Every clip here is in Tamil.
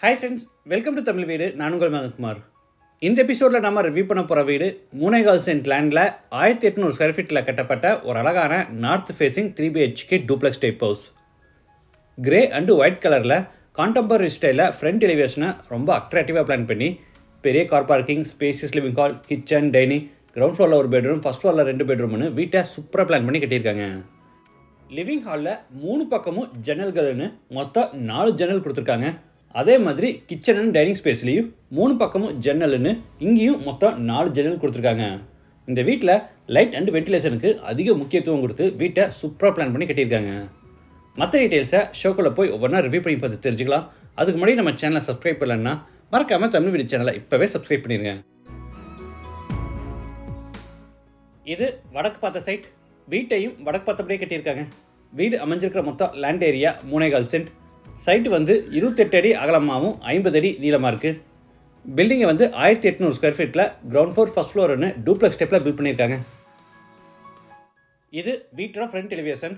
Hi friends, welcome to Tamil வீடு. நான் உங்கள் மதன்குமார். இந்த எபிசோடில் நம்ம ரிவ்யூ பண்ண போகிற வீடு 3.25 சென்ட் லேண்டில் 1800 ஸ்கொயர் ஃபீட்டில் கட்டப்பட்ட ஒரு அழகான north facing 3BHK duplex type house. Grey and white கலரில் கான்டெம்பரரி ஸ்டைலில் ஃப்ரண்ட் எலிவேஷனை ரொம்ப அட்ராக்டிவாக பிளான் பண்ணி பெரிய car parking, spacious living hall, kitchen, dining, ground ஃப்ளோரில் ஒரு பெட்ரூம், ஃபஸ்ட் ஃப்ளோரில் 2 பெட்ரூம்னு வீட்டை சூப்பராக பிளான் பண்ணி கட்டியிருக்காங்க. லிவிங் ஹாலில் 3 பக்கமும் ஜன்னல்கள்னு மொத்தம் 4 ஜன்னல் கொடுத்துருக்காங்க. அதே மாதிரி கிச்சன் அண்ட் டைனிங் ஸ்பேஸ்லேயும் 3 பக்கமும் ஜன்னல்னு இங்கேயும் மொத்தம் 4 ஜன்னல் கொடுத்துருக்காங்க. இந்த வீட்டில் லைட் அண்ட் வென்டிலேஷனுக்கு அதிக முக்கியத்துவம் கொடுத்து வீட்டை சூப்பராக பிளான் பண்ணி கட்டியிருக்காங்க. மற்ற டீட்டெயில்ஸை ஷோக்குள்ளே போய் ஒவ்வொன்றா ரிவ்யூ பண்ணி பார்த்து தெரிஞ்சுக்கலாம். அதுக்கு முன்னாடி நம்ம சேனலை சப்ஸ்கிரைப் பண்ணலன்னா மறக்காமல் தமிழ் வீடு சேனலை இப்போவே சப்ஸ்கிரைப் பண்ணிடுங்க. இது வடக்கு பார்த்த சைட். வீட்டையும் வடக்கு பார்த்தபடியே கட்டியிருக்காங்க. வீடு அமைஞ்சிருக்கிற மொத்தம் லேண்ட் ஏரியா 3.25 சென்ட். சைட்டு 28 அடி அகலமாகவும் 50 அடி நீளமாக இருக்குது. பில்டிங்கை 1800 ஸ்கொயர் ஃபீட்டில் கிரவுண்ட் ஃப்ளோர், ஃபஸ்ட் ஃப்ளோர்னு டூப்ளெக்ஸ் ஸ்டெப்பில் பில்ட் பண்ணியிருக்காங்க. இது வீட்டோட ஃப்ரண்ட் எலிவேஷன்.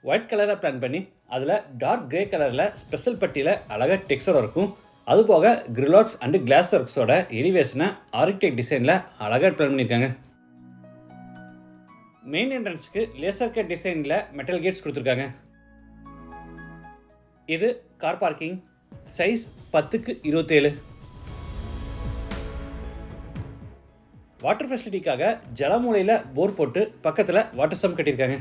ஒயிட் கலராக பிளான் பண்ணி அதில் டார்க் கிரே கலரில் ஸ்பெஷல் பட்டியில் அழகாக டெக்ஸ்சர் இருக்கும். அதுபோக கிரிலாக்ஸ் அண்டு கிளாஸ் ஒர்க்ஸோட எலிவேஷனை ஆர்கிடெக்ட் டிசைனில் அழகாக பிளான் பண்ணியிருக்காங்க. மெயின் என்ட்ரன்ஸுக்கு லேசர் கட் டிசைனில் மெட்டல் கேட்ஸ் கொடுத்துருக்காங்க. இது car parking. Size 10x27. Water ஃபெசிலிட்டிக்காக ஜலமூலையில் போர் போட்டு பக்கத்தில் வாட்டர் சம் கட்டியிருக்காங்க.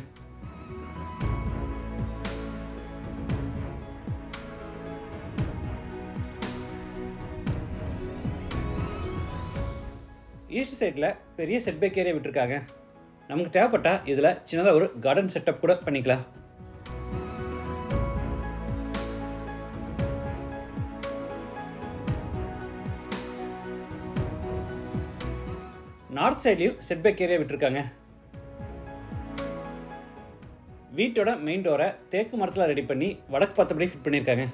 ஈஸ்ட் சைடில் பெரிய செட்பேக் ஏரியா விட்டுருக்காங்க. நமக்கு தேவைப்பட்டால் இதில் சின்னதாக ஒரு கார்டன் செட்டப் கூட பண்ணிக்கலாம். நார்த் சைட்லையும் செட்பேக் ஏரியா விட்டுருக்காங்க. வீட்டோட மெயின் டோரை தேக்கு மரத்தில் ரெடி பண்ணி வடக்கு பார்த்தபடி ஃபிட் பண்ணியிருக்காங்க.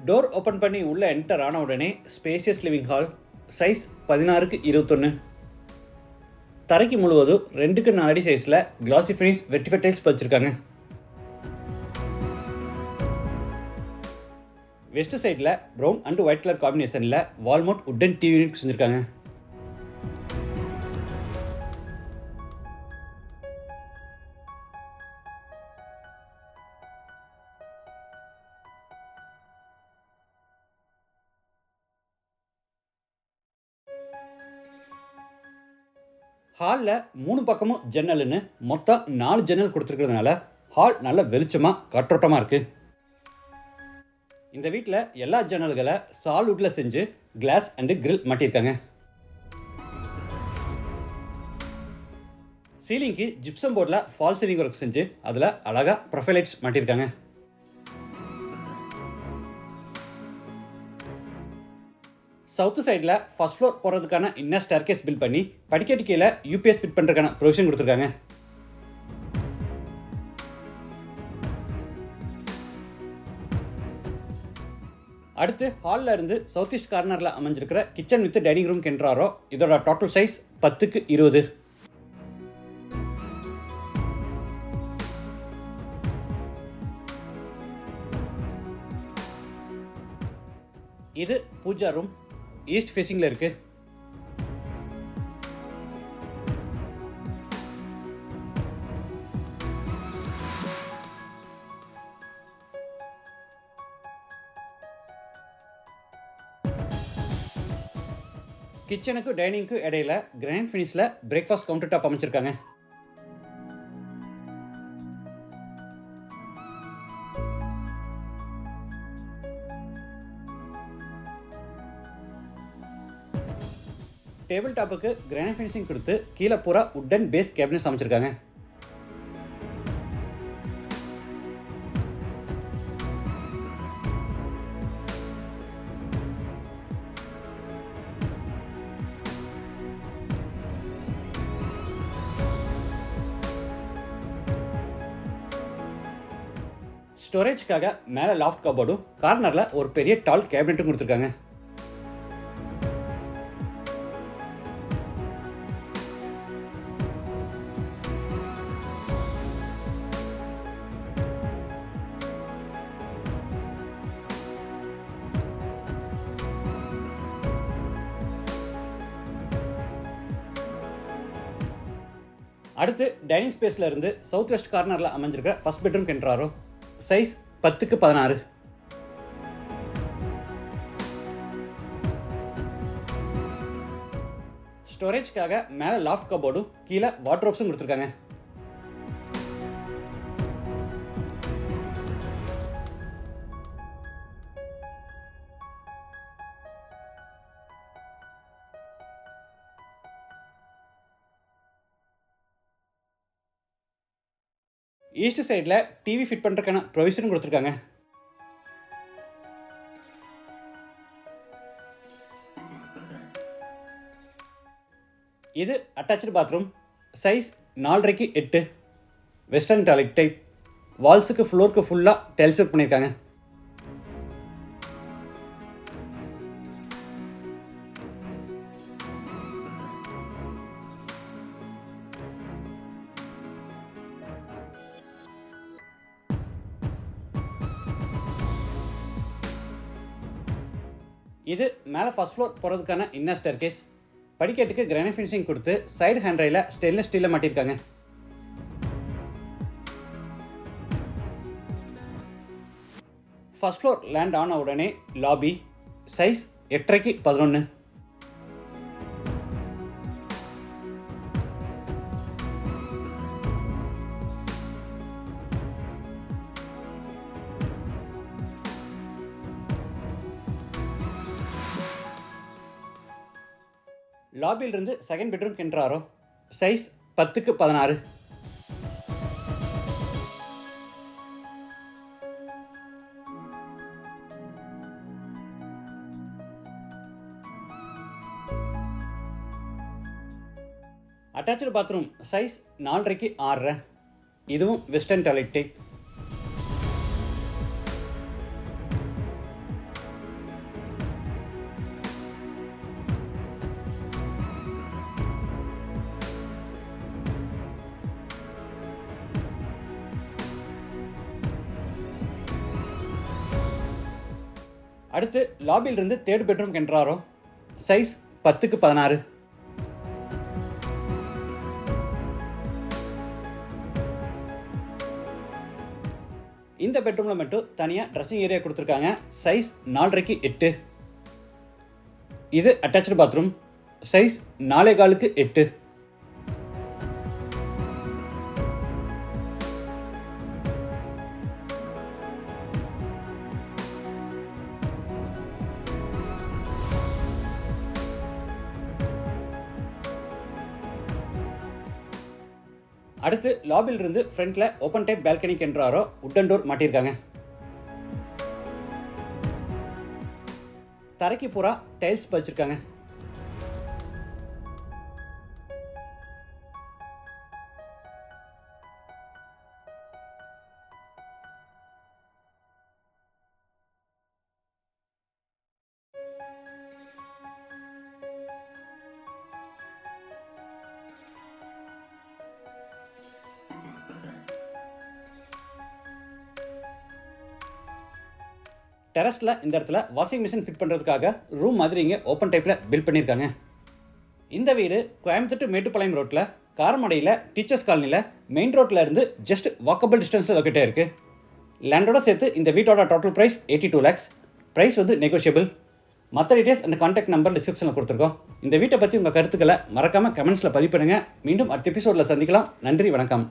டோர் ஓப்பன் பண்ணி உள்ளே என்டர் ஆன உடனே spacious living hall. Size 16x21. தரைக்கு முழுவதும் 2x4 அடி சைஸில் கிளாசி ஃபினிஷ் வெட்டிஃபை டைல்ஸ் வச்சுருக்காங்க. வெஸ்ட் சைடில் ப்ரௌன் அண்ட் ஒயிட் கலர் காம்பினேஷனில் வால்மவுட் உட்டன் டிவி யூனிட் செஞ்சுருக்காங்க. ஹாலில் 3 பக்கமும் ஜன்னல்னு மொத்தம் 4 ஜன்னல் கொடுத்துருக்கிறதுனால ஹால் நல்ல வெளிச்சமாக காற்றோட்டமாக இருக்குது. இந்த வீட்டில் எல்லா ஜன்னல்களை சால்வுட்டில் செஞ்சு கிளாஸ் அண்டு கிரில் மாட்டியிருக்காங்க. சீலிங்க்கு ஜிப்சம் போர்டில் ஃபால் சீலிங் ஒர்க் செஞ்சு அதில் அழகாக ப்ரொஃபைலைட்ஸ் மாட்டியிருக்காங்க. சவுத்து சைடில் ஃபர்ஸ்ட் ஃப்ளோர் போகிறதுக்கான இன்னர் ஸ்டேர்கேஸ் பில்ட் பண்ணி படிக்கட்டு கீழே யூபிஎஸ் ஃபிட் பண்ணுறதுக்கான ப்ரொவிஷன் கொடுத்துருக்காங்க. அடுத்து ஹாலில் இருந்து சவுத் ஈஸ்ட் கார்னரில் அமைஞ்சிருக்கிற கிச்சன் வித் டைனிங் ரூம் கென்றாரோ. இதோட டோட்டல் சைஸ் 10x20. இது பூஜா ரூம். ஈஸ்ட் ஃபேஸிங்கில் இருக்குது. கிச்சனுக்கு டைனிங்க்கு இடையில கிராண்ட் ஃபினிஷில் பிரேக்ஃபாஸ்ட் கவுண்டர் டாப் அமைச்சிருக்காங்க. டேபிள் டாப்புக்கு கிராண்ட் ஃபினிஷிங் கொடுத்து கீழே பூரா உட்டன் பேஸ் கேபினட்ஸ் அமைச்சிருக்காங்க. ஸ்டோரேஜ்க்காக மேலே லாஃப்ட் கபோர்டும் கார்னரில் ஒரு பெரிய டால் கேபினட்டும் கொடுத்துருக்காங்க. அடுத்து டைனிங் ஸ்பேஸில் இருந்து சவுத் வெஸ்ட் கார்னரில் அமைஞ்சிருக்கிற ஃபர்ஸ்ட் பெட்ரூம் கென்ட்ராரோ. Size 10x16. ஸ்டோரேஜ்க்காக மேலே லாஃப்ட் கபோர்டும் கீழே வார்ட்ரோப்ஸும் கொடுத்துருக்காங்க. ஈஸ்ட் சைடில் டிவி ஃபிட் பண்ணுறதுக்கான ப்ரொவிஷனும் கொடுத்துருக்காங்க. இது attach bathroom. Size 4.5x8. Western toilet type. வால்ஸுக்கு ஃப்ளோருக்கு ஃபுல்லாக டைல்ஸ் ஒர்க் பண்ணியிருக்காங்க. இது மேலே ஃபர்ஸ்ட் ஃப்ளோர் போகிறதுக்கான இன்னர் ஸ்டேர்கேஸ். படிக்கட்டுக்கு கிரானைட் ஃபினிஷிங் கொடுத்து சைடு ஹேண்ட் ரைல ஸ்டெயின்லெஸ் ஸ்டீலில் மாட்டியிருக்காங்க. ஃபர்ஸ்ட் ஃப்ளோர் லேண்ட் ஆன உடனே லாபி. Size 8.5x11. லாபியிலிருந்து செகண்ட் பெட்ரூம் கென்ட்ராரோ. Size 10x16. Attach bathroom. Size 4.5x6. இதுவும் வெஸ்டர்ன் டாய்லெட் டைப். அடுத்து லாபியிலிருந்து தேர்ட் பெட்ரூம் கென்ட்ராரோ. Size 10x16. இந்த பெட்ரூமில் மட்டும் தனியாக ட்ரெஸ்ஸிங் ஏரியா கொடுத்துருக்காங்க. Size 4.5x8. இது அட்டாச்சு பாத்ரூம். Size 4.25x8. அடுத்து லாபியிலிருந்து ஃப்ரண்ட்ல ஓப்பன் டைப் பால்கனி கென்ட்ராரோ உட்டன் டோர் மாட்டியிருக்காங்க. தரைக்கு பூரா டைல்ஸ் பதிச்சிருக்காங்க. டெரஸில் இந்த இடத்துல வாஷிங் மிஷின் ஃபிட் பண்ணுறதுக்காக ரூம் மாதிரி இங்கே ஓப்பன் டைப்பில் பில்ட் பண்ணியிருக்காங்க. இந்த வீடு கோயம்புத்தூர் டு மேட்டுப்பாளையம் ரோட்டில் காரமடையில் டீச்சர்ஸ் காலனியில் மெயின் ரோட்டில் இருந்து ஜஸ்ட் வாக்கபிள் டிஸ்டன்ஸில் லொக்கேட் ஆயிருக்கு. லேண்டோட சேர்த்து இந்த வீட்டோட டோட்டல் ப்ரைஸ் 82 lakhs. ப்ரைஸ் வந்து நெகோஷியபிள். மற்ற டீட்டெயில்ஸ் அந்த கான்டாக்ட் நம்பர் டிஸ்கிரிப்ஷனில் கொடுத்துருக்கோம். இந்த வீட்டை பற்றி உங்கள் கருத்துக்களை மறக்காமல் கமெண்ட்ஸில் பதிவு பண்ணுங்கள். மீண்டும் அடுத்த எபிசோடில் சந்திக்கலாம். நன்றி, வணக்கம்.